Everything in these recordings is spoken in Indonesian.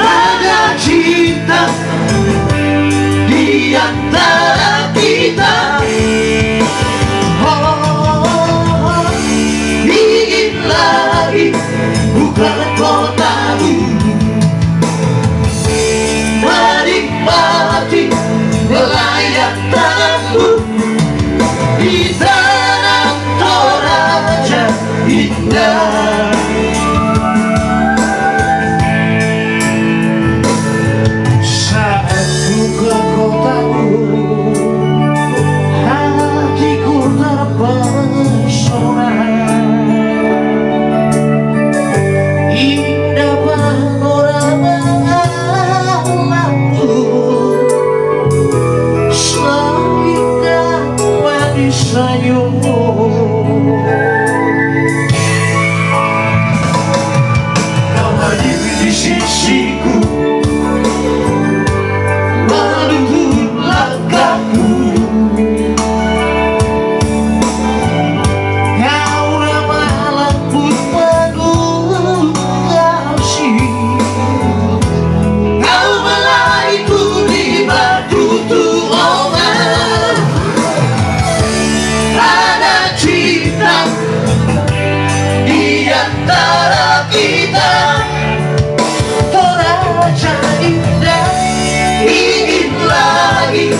Ada cinta di antara kita. Oh, ingin lagi bukan kotamu, menikmati melayang tanganmu di tanah Toraja indah. Saat ku ke kotamu, hatiku terpesona. Indah panorama alammu, seindah manis senyummu. Kau hadir di sisiku, menunggu langkahku. Kau ramah lembut penuh kasih. Kau melaiku di batu tuongan. Ada cinta di antara kita. Toraja indah, ingin lagi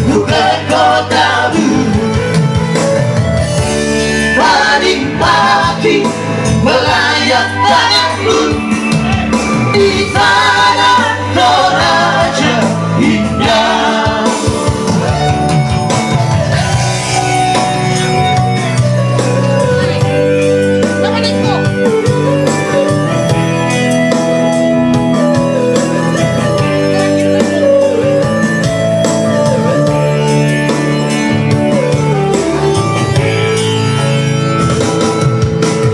bukan kotamu, menikmati melayang tanganmu di tanah Toraja indah.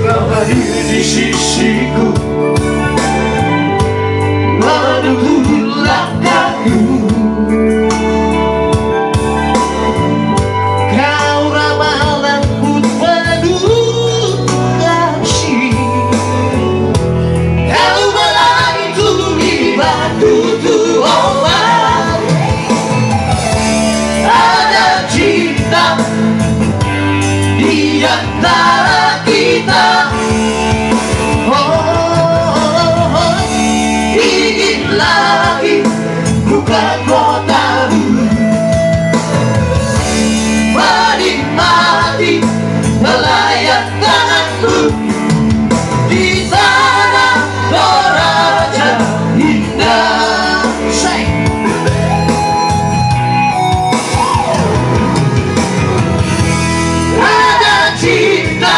Kau hadir di sisiku, menunggu langkahku. Kau ramah lembut penuh kasih. Kau melaiku di batu tuongan. Ada cinta di antara kita. Oh, ingin lagi bukan kotamu, menikmati melayang tanganmu di tanah Toraja indah. Say. Ada cinta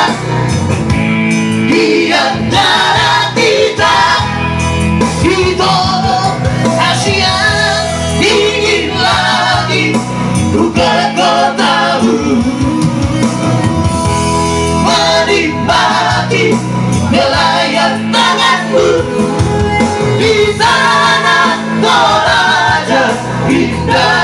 di antara kita. Itu Asia, ingin lagi bukan kotamu, menikmati melayang tanganmu di tanah Toraja indah.